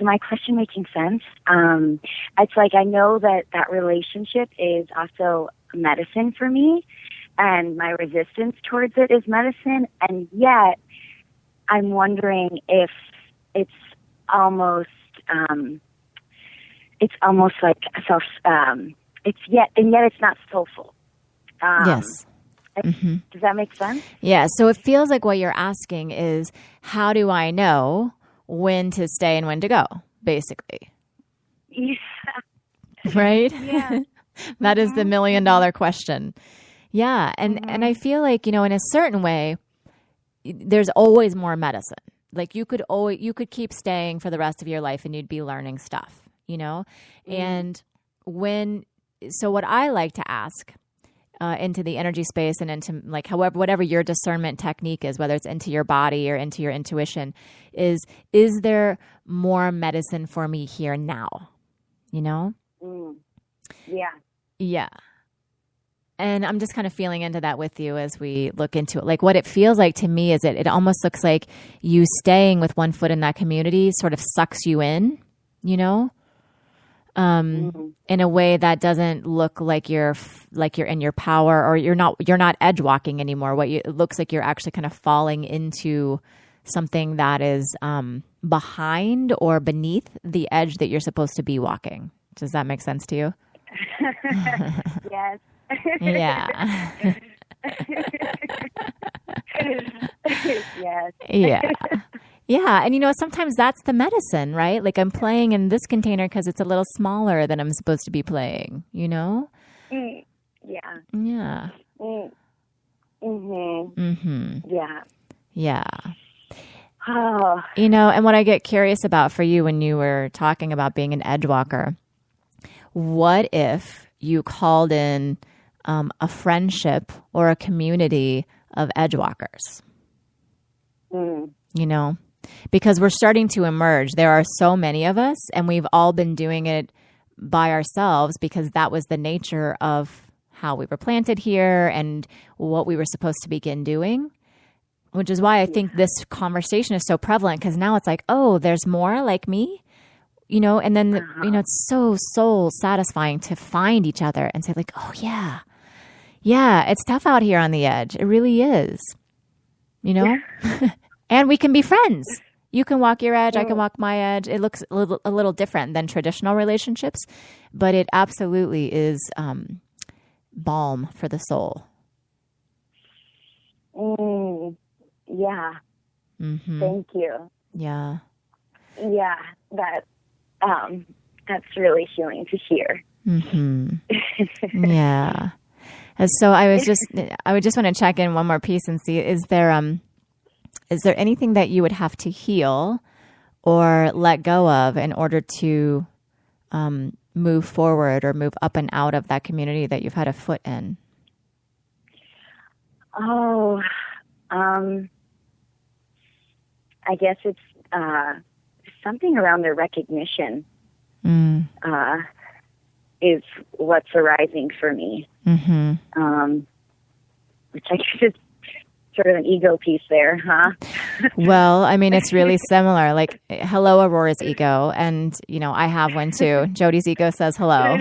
my question making sense? It's like I know that relationship is also medicine for me, and my resistance towards it is medicine, and yet I'm wondering if it's almost like self. Yet it's not soulful. Yes. Does that make sense? Yeah. So it feels like what you're asking is, how do I know when to stay and when to go, basically? Yeah. Right? Yeah. That is the $1 million question. Yeah. And I feel like, in a certain way, there's always more medicine. Like you could keep staying for the rest of your life and you'd be learning stuff, And so what I like to ask into the energy space and into like whatever your discernment technique is, whether it's into your body or into your intuition, is there more medicine for me here now? Yeah. Yeah. And I'm just kind of feeling into that with you as we look into it. Like what it feels like to me is it almost looks like you staying with one foot in that community sort of sucks you in, in a way that doesn't look like you're in your power, or you're not edge walking anymore. It looks like you're actually kind of falling into something that is behind or beneath the edge that you're supposed to be walking. Does that make sense to you? Yes. Yeah. Yes. Yeah. Yeah. And, sometimes that's the medicine, right? Like I'm playing in this container because it's a little smaller than I'm supposed to be playing, Yeah. Yeah. Yeah. Yeah. Oh, You know, and what I get curious about for you when you were talking about being an edge walker, what if you called in a friendship or a community of edge walkers? You know, because we're starting to emerge. There are so many of us, and we've all been doing it by ourselves because that was the nature of how we were planted here and what we were supposed to begin doing, which is why I think this conversation is so prevalent, because now it's like, oh, there's more like me, you know, and then, you know, it's so soul satisfying to find each other and say like, oh yeah, it's tough out here on the edge. It really is, you know, and we can be friends. You can walk your edge. I can walk my edge. It looks a little different than traditional relationships, but it absolutely is balm for the soul. Yeah. Mm-hmm. Thank you. Yeah. Yeah, that's really healing to hear. Mm-hmm. Yeah. And so I would just want to check in one more piece and see, is there anything that you would have to heal or let go of in order to move forward or move up and out of that community that you've had a foot in? Oh, I guess it's something around the recognition is what's arising for me. Mm-hmm. Which I guess is sort of an ego piece there, huh? Well, I mean, it's really similar. Like, hello, Aurora's ego. And, you know, I have one too. Jody's ego says hello.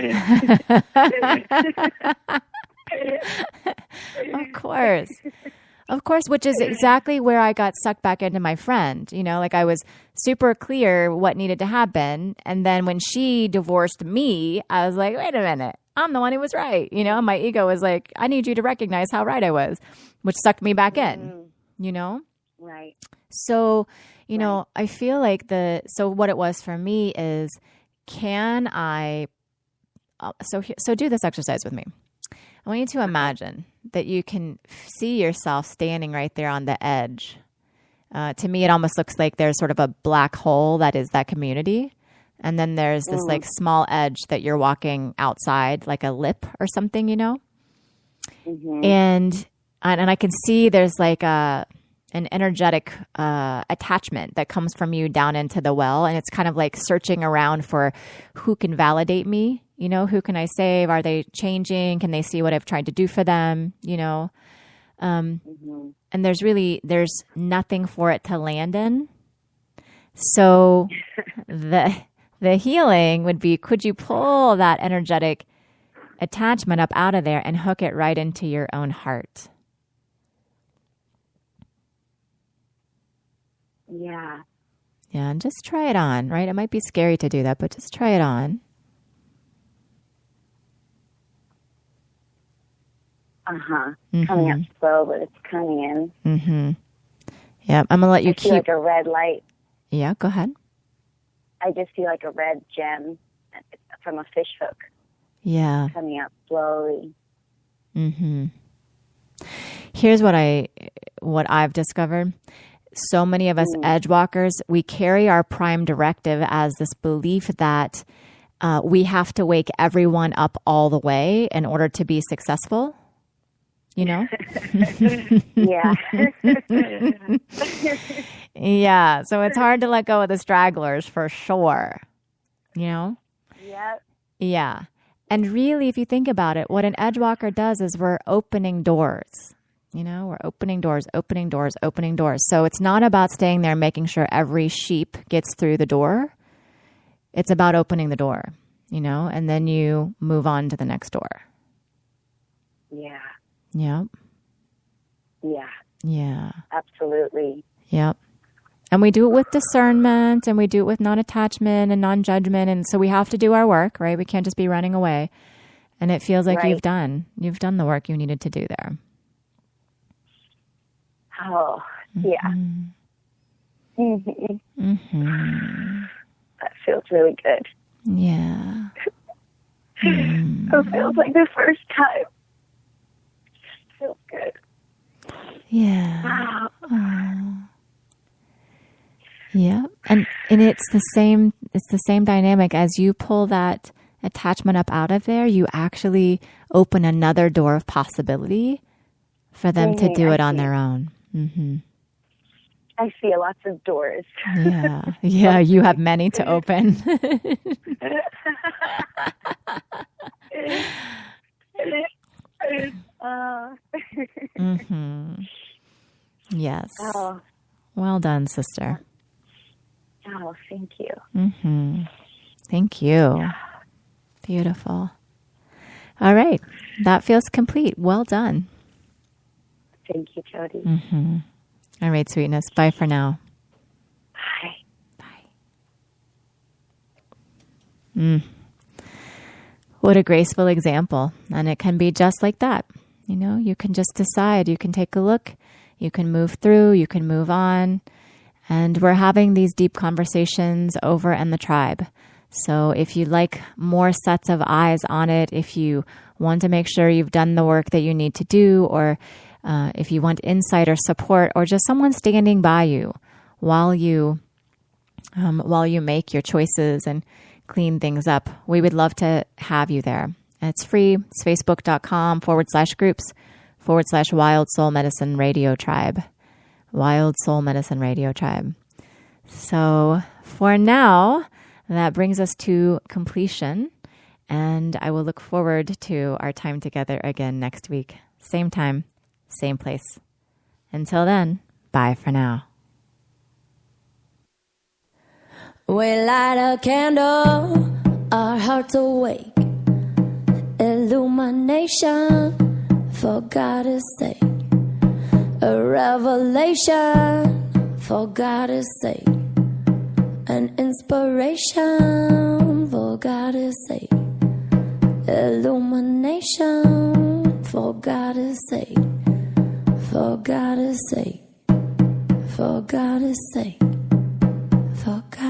Of course, which is exactly where I got sucked back into my friend. You know, like I was super clear what needed to happen. And then when she divorced me, I was like, wait a minute, I'm the one who was right. You know, my ego was like, I need you to recognize how right I was, which sucked me back in, you know? Right. So, you know, I feel like so what it was for me is, can I, so do this exercise with me. I want you to imagine that you can see yourself standing right there on the edge. To me, it almost looks like there's sort of a black hole that is that community. And then there's this like small edge that you're walking outside, like a lip or something, you know? Mm-hmm. And I can see there's like an energetic attachment that comes from you down into the well. And it's kind of like searching around for who can validate me. You know, who can I save? Are they changing? Can they see what I've tried to do for them? You know? And there's nothing for it to land in. So the healing would be, could you pull that energetic attachment up out of there and hook it right into your own heart? Yeah. Yeah, and just try it on, right? It might be scary to do that, but just try it on. Mm-hmm. Coming up slow, but it's coming in. Mm-hmm. Yeah, I'm going to let you feel like a red light. Yeah, go ahead. I just feel like a red gem from a fish hook. Yeah. Coming up slowly. Mm-hmm. Here's what I've discovered. So many of us edge walkers, we carry our prime directive as this belief that we have to wake everyone up all the way in order to be successful. You know? Yeah. Yeah. So it's hard to let go of the stragglers for sure. You know? Yep. Yeah. And really, if you think about it, what an edge walker does is we're opening doors. You know, we're opening doors, opening doors, opening doors. So it's not about staying there making sure every sheep gets through the door. It's about opening the door, you know, and then you move on to the next door. Yeah. Yep. Yeah. Yeah. Absolutely. Yep. And we do it with discernment, and we do it with non-attachment and non-judgment. And so we have to do our work, right? We can't just be running away. And it feels like you've done the work you needed to do there. Oh, yeah. Mm-hmm. Mm-hmm. That feels really good. Yeah. It feels like the first time. Feels good. Yeah. Wow. Oh. Yeah. And it's the same dynamic. As you pull that attachment up out of there, you actually open another door of possibility for them to do it on their own. Mm-hmm. I see lots of doors. Yeah. Yeah. You have many to open. Mm-hmm. Yes. Oh. Well done, sister. Oh, thank you. Mm-hmm. Thank you. Beautiful. All right. That feels complete. Well done. Thank you, Jody. Mm-hmm. All right, sweetness. Bye for now. Bye. Bye. What a graceful example. And it can be just like that. You know, you can just decide. You can take a look. You can move through. You can move on. And we're having these deep conversations over in the tribe. So if you'd like more sets of eyes on it, if you want to make sure you've done the work that you need to do, or if you want insight or support, or just someone standing by you while you make your choices and clean things up, we would love to have you there. It's free. It's facebook.com/groups/Wild Soul Medicine Radio Tribe. Wild Soul Medicine Radio Tribe. So for now, that brings us to completion. And I will look forward to our time together again next week. Same time, same place. Until then, bye for now. We light a candle, our hearts awake. Illumination, for God's sake. A revelation, for God's sake. An inspiration, for God's sake. Illumination, for God's sake. For God's sake. For God's sake. For God.